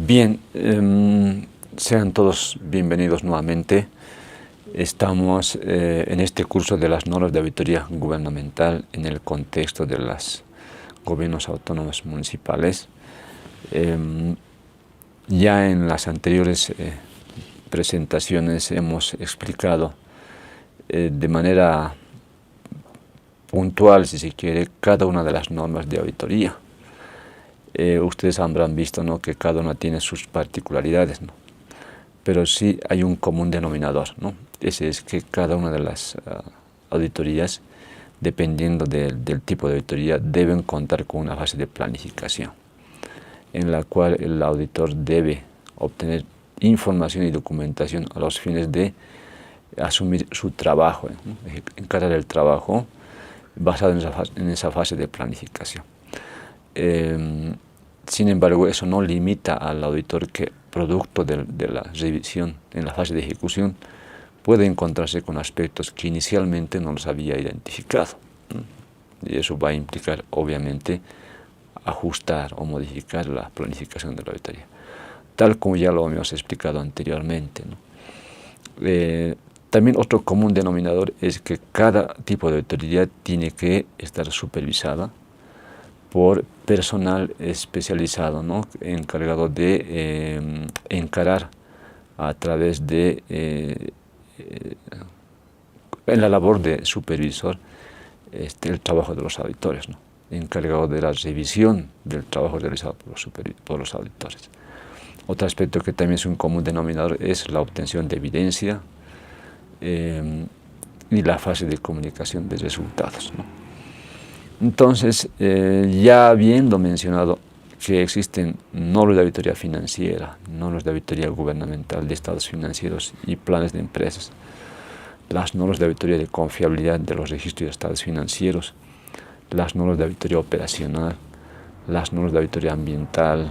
Bien, sean todos bienvenidos nuevamente. Estamos en este curso de las normas de auditoría gubernamental en el contexto de los gobiernos autónomos municipales. Ya en las anteriores presentaciones hemos explicado de manera puntual, si se quiere, cada una de las normas de auditoría. Ustedes habrán visto, ¿no?, que cada una tiene sus particularidades, ¿no?, pero sí hay un común denominador, ¿no? Ese es que cada una de las auditorías, dependiendo del tipo de auditoría, deben contar con una fase de planificación, en la cual el auditor debe obtener información y documentación a los fines de asumir su trabajo, ¿no?, encarar el trabajo basado en esa fase de planificación. Sin embargo, eso no limita al auditor que, producto de la revisión en la fase de ejecución, puede encontrarse con aspectos que inicialmente no los había identificado, ¿no? Y eso va a implicar, obviamente, ajustar o modificar la planificación de la auditoría, tal como ya lo hemos explicado anteriormente, ¿no? También otro común denominador es que cada tipo de auditoría tiene que estar supervisada por personal especializado, ¿no?, encargado de encarar a través de, en la labor de supervisor, el trabajo de los auditores, ¿no?, encargado de la revisión del trabajo realizado por los auditores. Otro aspecto que también es un común denominador es la obtención de evidencia y la fase de comunicación de resultados, ¿no? Entonces, ya habiendo mencionado que existen normas de auditoría financiera, normas de auditoría gubernamental de estados financieros y planes de empresas, las normas de auditoría de confiabilidad de los registros de estados financieros, las normas de auditoría operacional, las normas de auditoría ambiental,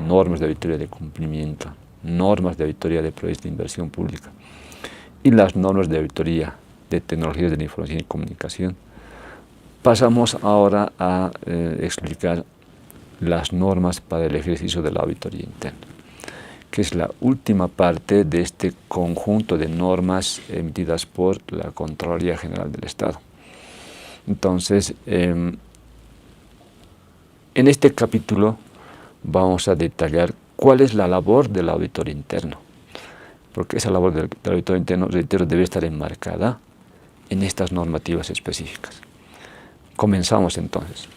normas de auditoría de cumplimiento, normas de auditoría de proyectos de inversión pública y las normas de auditoría de tecnologías de la información y comunicación, pasamos ahora a explicar las normas para el ejercicio de la auditoría interna, que es la última parte de este conjunto de normas emitidas por la Contraloría General del Estado. Entonces, en este capítulo vamos a detallar cuál es la labor del auditor interno, porque esa labor del auditor interno, reitero, debe estar enmarcada en estas normativas específicas. Comenzamos entonces.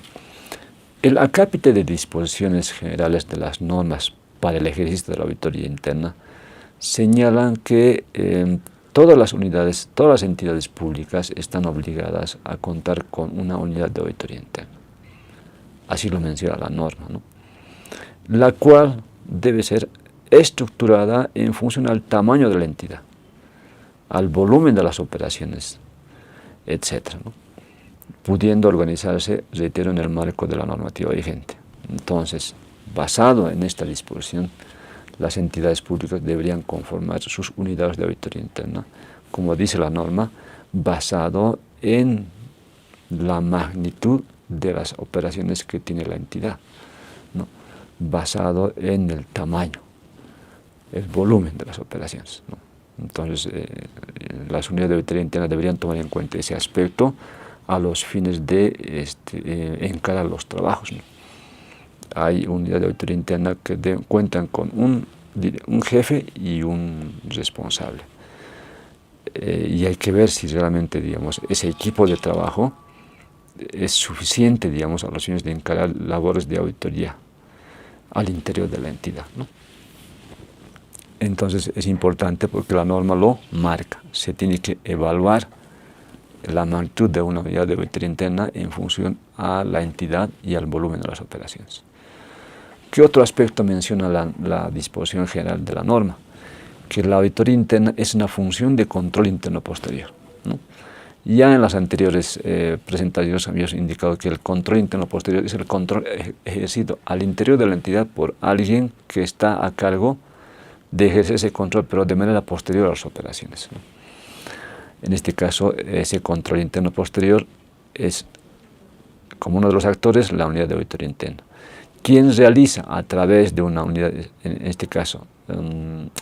El acápite de disposiciones generales de las normas para el ejercicio de la auditoría interna señalan que todas las entidades públicas están obligadas a contar con una unidad de auditoría interna. Así lo menciona la norma, ¿no?, la cual debe ser estructurada en función al tamaño de la entidad, al volumen de las operaciones, etcétera, ¿no?, pudiendo organizarse, reitero, en el marco de la normativa vigente. Entonces, basado en esta disposición, las entidades públicas deberían conformar sus unidades de auditoría interna, como dice la norma, basado en la magnitud de las operaciones que tiene la entidad, ¿no?, basado en el tamaño, el volumen de las operaciones, ¿no? Entonces, las unidades de auditoría interna deberían tomar en cuenta ese aspecto a los fines de encarar los trabajos, ¿no? Hay unidades de auditoría interna que cuentan con un jefe y un responsable. Y hay que ver si realmente, digamos, ese equipo de trabajo es suficiente, digamos, a los fines de encarar labores de auditoría al interior de la entidad, ¿no? Entonces es importante porque la norma lo marca. Se tiene que evaluar la magnitud de una unidad de auditoría interna en función a la entidad y al volumen de las operaciones. ¿Qué otro aspecto menciona la disposición general de la norma? Que la auditoría interna es una función de control interno posterior, ¿no? Ya en las anteriores presentaciones habíamos indicado que el control interno posterior es el control ejercido al interior de la entidad por alguien que está a cargo de ejercer ese control, pero de manera posterior a las operaciones, ¿no? En este caso, ese control interno posterior es, como uno de los actores, la unidad de auditoría interna, quien realiza a través de una unidad, en este caso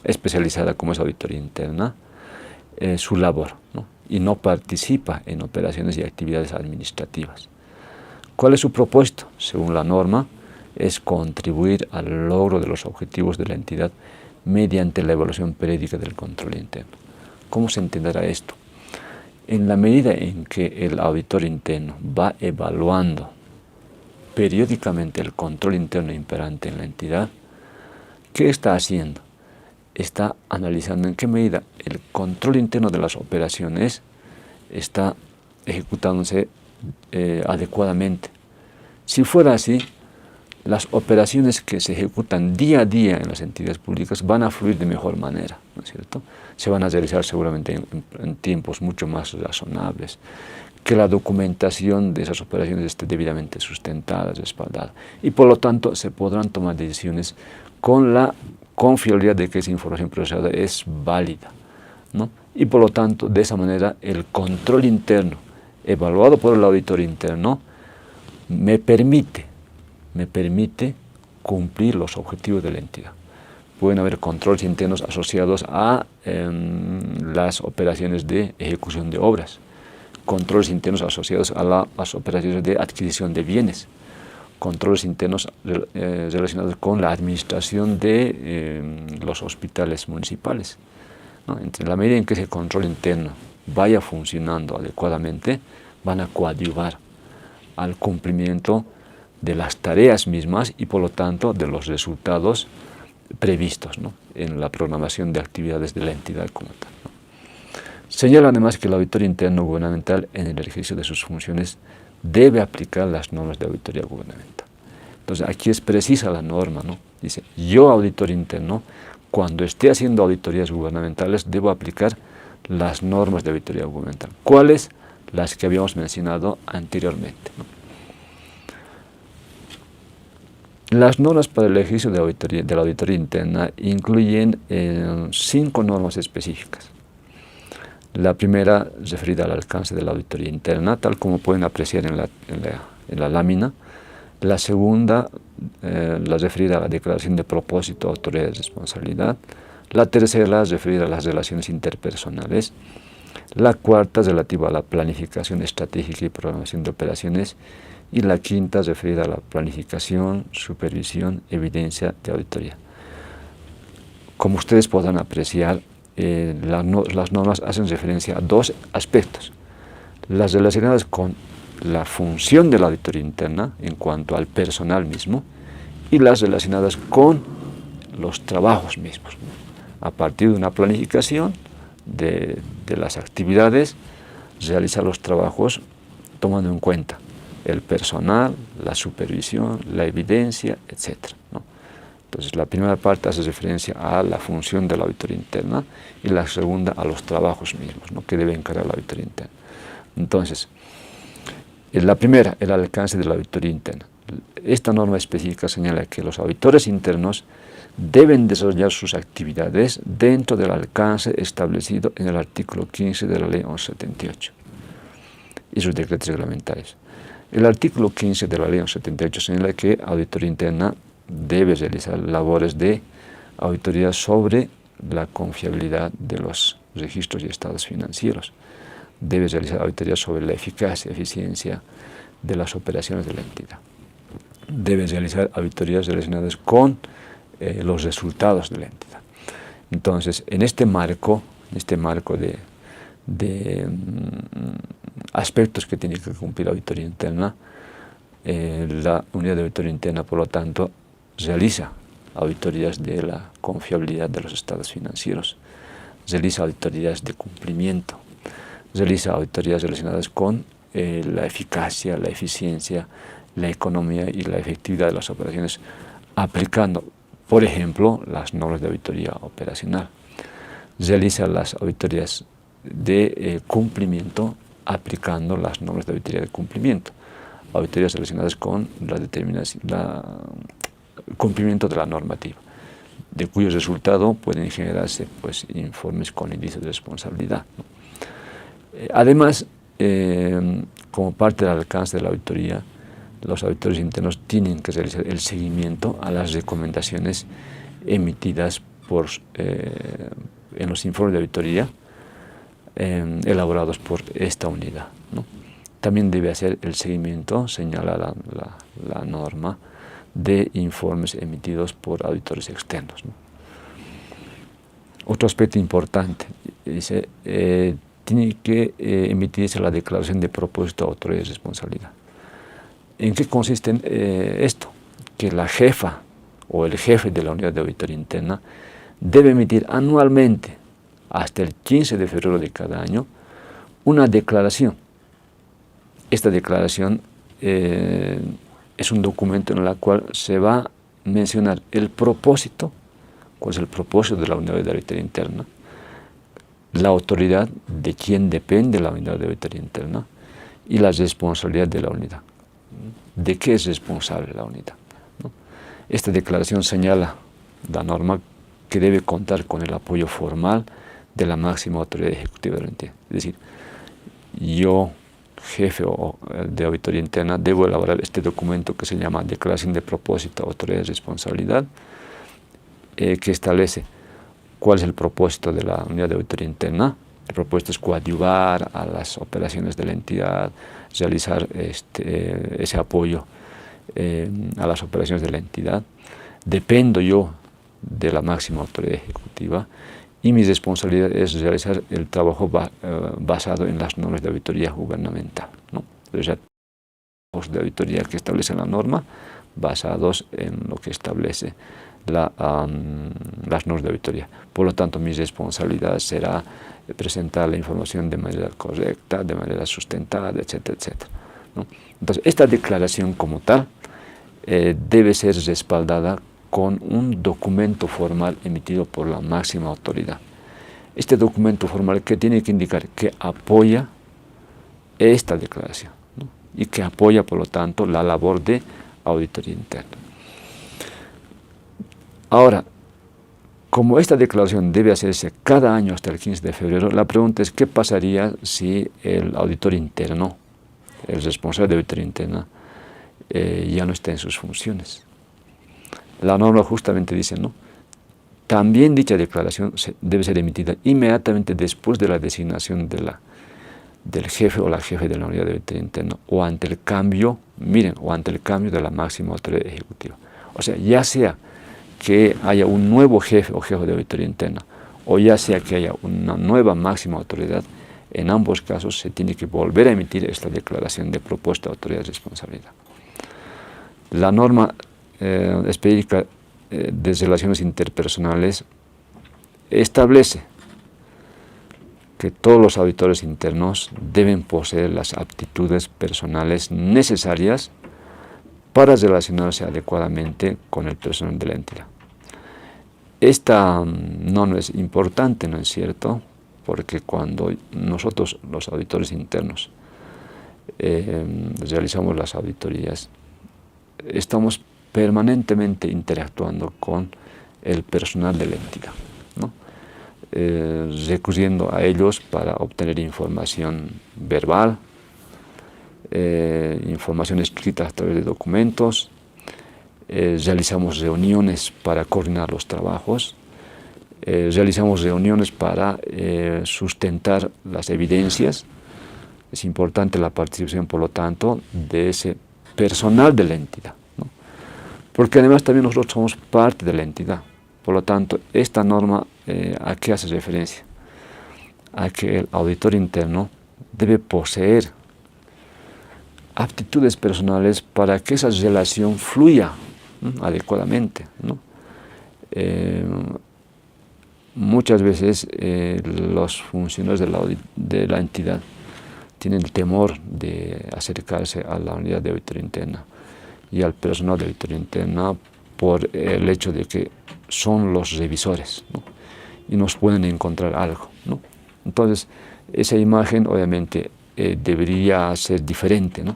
especializada como es auditoría interna, su labor, ¿no? Y no participa en operaciones y actividades administrativas. ¿Cuál es su propósito? Según la norma, es contribuir al logro de los objetivos de la entidad mediante la evaluación periódica del control interno. ¿Cómo se entenderá esto? En la medida en que el auditor interno va evaluando periódicamente el control interno imperante en la entidad, ¿qué está haciendo? Está analizando en qué medida el control interno de las operaciones está ejecutándose adecuadamente. Si fuera así, las operaciones que se ejecutan día a día en las entidades públicas van a fluir de mejor manera, ¿no es cierto? Se van a realizar seguramente en tiempos mucho más razonables, que la documentación de esas operaciones esté debidamente sustentada, respaldada, y por lo tanto se podrán tomar decisiones con la confiabilidad de que esa información procesada es válida, ¿no? Y por lo tanto, de esa manera, el control interno, evaluado por el auditor interno, me permite cumplir los objetivos de la entidad. Pueden haber controles internos asociados a las operaciones de ejecución de obras, controles internos asociados a las operaciones de adquisición de bienes, controles internos relacionados con la administración de los hospitales municipales, ¿no? En la medida en que ese control interno vaya funcionando adecuadamente, van a coadyuvar al cumplimiento de las tareas mismas y por lo tanto de los resultados previstos, ¿no?, en la programación de actividades de la entidad como tal, ¿no? Señala además que el auditor interno gubernamental en el ejercicio de sus funciones debe aplicar las normas de auditoría gubernamental. Entonces aquí es precisa la norma, ¿no? Dice, yo auditor interno, cuando esté haciendo auditorías gubernamentales debo aplicar las normas de auditoría gubernamental. ¿Cuáles? Las que habíamos mencionado anteriormente, ¿no? Las normas para el ejercicio de la auditoría interna incluyen 5 normas específicas. La primera, referida al alcance de la auditoría interna, tal como pueden apreciar en la lámina. La segunda, la referida a la declaración de propósito, autoridad y responsabilidad. La tercera, referida a las relaciones interpersonales. La cuarta, relativa a la planificación estratégica y programación de operaciones. Y la quinta, referida a la planificación, supervisión, evidencia de auditoría. Como ustedes podrán apreciar, las normas hacen referencia a 2 aspectos: las relacionadas con la función de la auditoría interna en cuanto al personal mismo y las relacionadas con los trabajos mismos, ¿no? A partir de una planificación de las actividades, realizar los trabajos tomando en cuenta el personal, la supervisión, la evidencia, etc., ¿no? Entonces, la primera parte hace referencia a la función de la auditoría interna y la segunda a los trabajos mismos, ¿no?, que debe encargar la auditoría interna. Entonces, la primera, el alcance de la auditoría interna. Esta norma específica señala que los auditores internos deben desarrollar sus actividades dentro del alcance establecido en el artículo 15 de la Ley 1178 y sus decretos reglamentarios. El artículo 15 de la Ley 1178 señala que la auditoría interna debe realizar labores de auditoría sobre la confiabilidad de los registros y estados financieros. Debe realizar auditoría sobre la eficacia y eficiencia de las operaciones de la entidad. Debe realizar auditorías relacionadas con los resultados de la entidad. Entonces, en este marco de aspectos que tiene que cumplir la auditoría interna, la unidad de auditoría interna, por lo tanto, realiza auditorías de la confiabilidad de los estados financieros, realiza auditorías de cumplimiento, realiza auditorías relacionadas con la eficacia, la eficiencia, la economía y la efectividad de las operaciones, aplicando, por ejemplo, las normas de auditoría operacional. Realiza las auditorías de cumplimiento aplicando las normas de auditoría de cumplimiento, auditorías relacionadas con la determinación, el cumplimiento de la normativa, de cuyo resultado pueden generarse pues, informes con índice de responsabilidad, ¿no? Además, como parte del alcance de la auditoría, los auditores internos tienen que realizar el seguimiento a las recomendaciones emitidas en los informes de auditoría elaborados por esta unidad, ¿no? También debe hacer el seguimiento, señala la norma, de informes emitidos por auditores externos, ¿no? Otro aspecto importante, dice, tiene que emitirse la declaración de propósito, autoridad y responsabilidad. ¿En qué consiste esto? Que la jefa o el jefe de la unidad de auditoría interna debe emitir anualmente, hasta el 15 de febrero de cada año, una declaración. Esta declaración es un documento en el cual se va a mencionar el propósito, cuál es el propósito de la unidad de auditoría interna, la autoridad de quien depende la unidad de auditoría interna y la responsabilidad de la unidad. ¿De qué es responsable la unidad, ¿no? Esta declaración señala la norma que debe contar con el apoyo formal de la máxima autoridad ejecutiva de la entidad. Es decir, yo, jefe de auditoría interna, debo elaborar este documento que se llama Declaración de Propósito, Autoridad y Responsabilidad, que establece cuál es el propósito de la unidad de auditoría interna. El propósito es coadyuvar a las operaciones de la entidad, realizar ese apoyo a las operaciones de la entidad. Dependo yo de la máxima autoridad ejecutiva y mi responsabilidad es realizar el trabajo basado en las normas de auditoría gubernamental, ¿no? Entonces, ya de auditoría que establece la norma basados en lo que establece las normas de auditoría. Por lo tanto, mi responsabilidad será presentar la información de manera correcta, de manera sustentada, etcétera, etcétera, ¿no? Entonces, esta declaración como tal debe ser respaldada con un documento formal emitido por la máxima autoridad. Este documento formal que tiene que indicar que apoya esta declaración, ¿no? Y que apoya, por lo tanto, la labor de auditoría interna. Ahora, como esta declaración debe hacerse cada año hasta el 15 de febrero, la pregunta es ¿qué pasaría si el auditor interno, el responsable de auditoría interna, ya no está en sus funciones? La norma justamente dice, ¿no? También dicha declaración debe ser emitida inmediatamente después de la designación del jefe o la jefe de la unidad de auditoría interna o ante el cambio, o ante el cambio de la máxima autoridad ejecutiva. O sea, ya sea que haya un nuevo jefe o jefe de auditoría interna o ya sea que haya una nueva máxima autoridad, en ambos casos se tiene que volver a emitir esta declaración de propósito, autoridad y responsabilidad. La norma específica de relaciones interpersonales establece que todos los auditores internos deben poseer las aptitudes personales necesarias para relacionarse adecuadamente con el personal de la entidad. Esta norma es importante, ¿no es cierto?, porque cuando nosotros, los auditores internos, realizamos las auditorías, estamos permanentemente interactuando con el personal de la entidad, ¿no? Recurriendo a ellos para obtener información verbal, información escrita a través de documentos, realizamos reuniones para coordinar los trabajos, realizamos reuniones para sustentar las evidencias. Es importante la participación, por lo tanto, de ese personal de la entidad, ¿no? Porque además también nosotros somos parte de la entidad. Por lo tanto, esta norma, ¿a qué hace referencia? A que el auditor interno debe poseer aptitudes personales para que esa relación fluya, ¿no?, adecuadamente, ¿no? Muchas veces los funcionarios de la entidad tienen el temor de acercarse a la unidad de auditoría interna y al personal de auditoría interna por el hecho de que son los revisores, ¿no?, y nos pueden encontrar algo, ¿no? Entonces, esa imagen obviamente debería ser diferente, ¿no?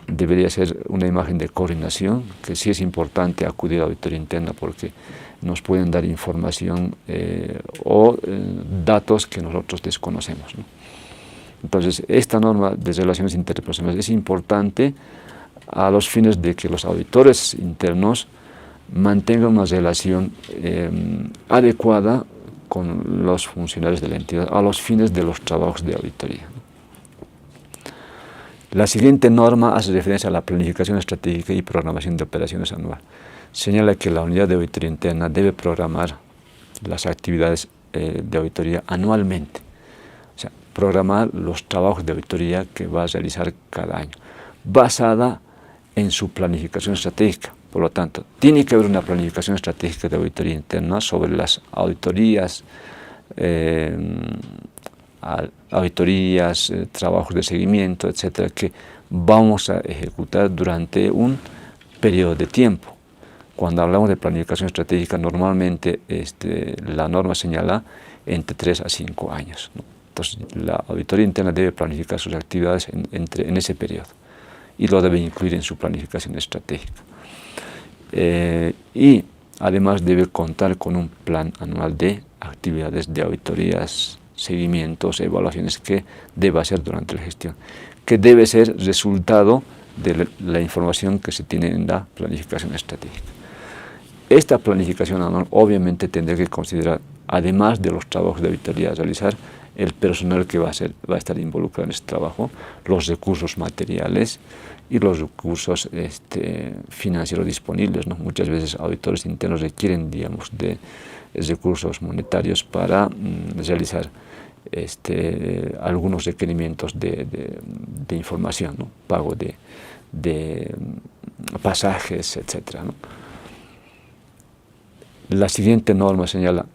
Debería ser una imagen de coordinación, que sí es importante acudir a la auditoría interna porque nos pueden dar información o datos que nosotros desconocemos, ¿no? Entonces, esta norma de relaciones interpersonales es importante a los fines de que los auditores internos mantengan una relación adecuada con los funcionarios de la entidad a los fines de los trabajos de auditoría. La siguiente norma hace referencia a la planificación estratégica y programación de operaciones anual. Señala que la unidad de auditoría interna debe programar las actividades de auditoría anualmente, o sea, programar los trabajos de auditoría que va a realizar cada año, basada en su planificación estratégica. Por lo tanto, tiene que haber una planificación estratégica de auditoría interna sobre las auditorías, trabajos de seguimiento, etcétera, que vamos a ejecutar durante un periodo de tiempo. Cuando hablamos de planificación estratégica, normalmente la norma señala entre 3 a 5 años, ¿no? Entonces, la auditoría interna debe planificar sus actividades en ese periodo y lo debe incluir en su planificación estratégica. Y además debe contar con un plan anual de actividades de auditorías, seguimientos, evaluaciones que debe hacer durante la gestión, que debe ser resultado de la información que se tiene en la planificación estratégica. Esta planificación anual obviamente tendrá que considerar, además de los trabajos de auditoría a realizar, el personal que va a estar involucrado en este trabajo, los recursos materiales y los recursos financieros disponibles, ¿no? Muchas veces auditores internos requieren, digamos, de recursos monetarios para realizar algunos requerimientos de información, ¿no? Pago de pasajes, etc., ¿no? La siguiente norma señala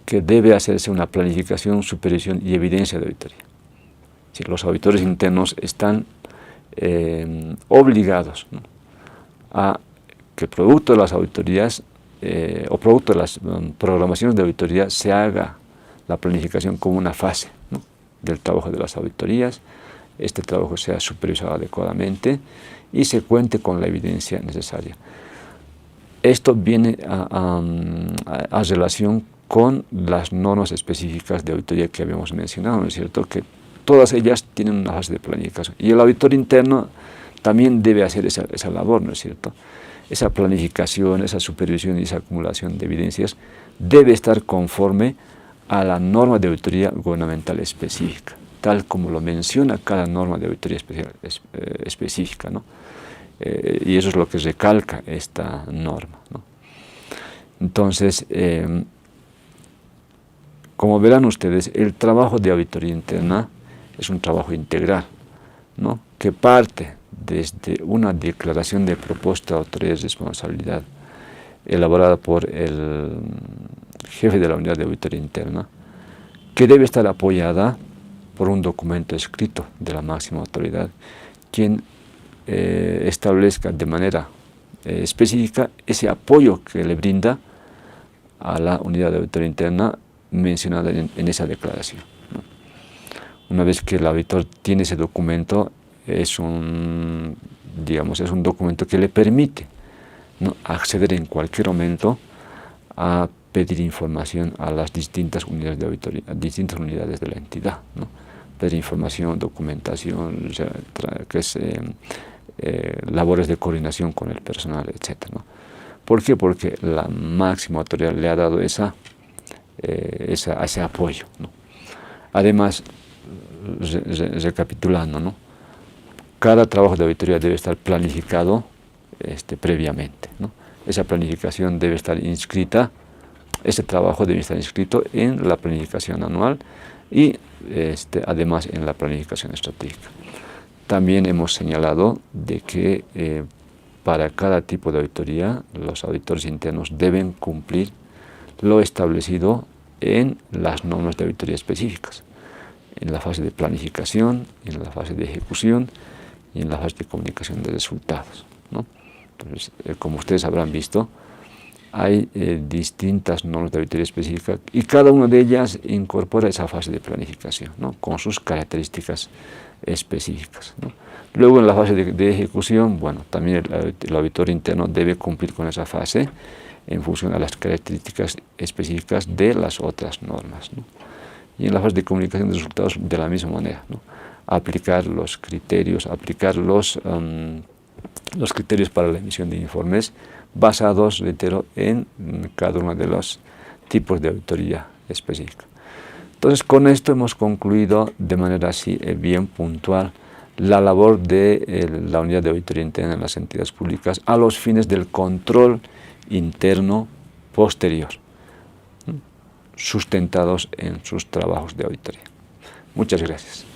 que debe hacerse una planificación, supervisión y evidencia de auditoría. Si los auditores internos están obligados, ¿no?, a que producto de las auditorías o producto de las programaciones de auditoría se haga la planificación como una fase, ¿no?, del trabajo de las auditorías, este trabajo sea supervisado adecuadamente y se cuente con la evidencia necesaria. Esto viene a relación con las normas específicas de auditoría que habíamos mencionado, ¿no es cierto?, que todas ellas tienen una fase de planificación y el auditor interno también debe hacer esa labor, ¿no es cierto? Esa planificación, esa supervisión y esa acumulación de evidencias debe estar conforme a la norma de auditoría gubernamental específica, tal como lo menciona cada norma de auditoría específica, ¿no? Y eso es lo que recalca esta norma, ¿no? Entonces, como verán ustedes, el trabajo de auditoría interna es un trabajo integral, ¿no?, que parte desde una declaración de propósito de autoridad y responsabilidad elaborada por el jefe de la unidad de auditoría interna, que debe estar apoyada por un documento escrito de la máxima autoridad, quien establezca de manera específica ese apoyo que le brinda a la unidad de auditoría interna mencionada en esa declaración, ¿no? Una vez que el auditor tiene ese documento, es un documento que le permite, ¿no?, acceder en cualquier momento a pedir información a las distintas unidades de auditoría, a distintas unidades de la entidad, ¿no? Pedir información, documentación, que es labores de coordinación con el personal, etc., ¿no? ¿Por qué? Porque la máxima autoridad le ha dado ese apoyo, ¿no? Además, recapitulando, ¿no?, cada trabajo de auditoría debe estar planificado previamente, ¿no? Esa planificación debe estar inscrita, ese trabajo debe estar inscrito en la planificación anual y además en la planificación estratégica. También hemos señalado de que para cada tipo de auditoría los auditores internos deben cumplir lo establecido en las normas de auditoría específicas, en la fase de planificación, en la fase de ejecución y en la fase de comunicación de resultados, ¿no? Entonces, como ustedes habrán visto, hay distintas normas de auditoría específica y cada una de ellas incorpora esa fase de planificación, ¿no? Con sus características específicas, ¿no? Luego en la fase de ejecución, bueno, también el auditor interno debe cumplir con esa fase en función de las características específicas de las otras normas, ¿no? Y en la fase de comunicación de resultados de la misma manera, ¿no? Aplicar los criterios, aplicar los criterios para la emisión de informes basados, reitero, en cada uno de los tipos de auditoría específica. Entonces, con esto hemos concluido de manera así bien puntual la labor de la unidad de auditoría interna en las entidades públicas a los fines del control interno posterior, sustentados en sus trabajos de auditoría. Muchas gracias.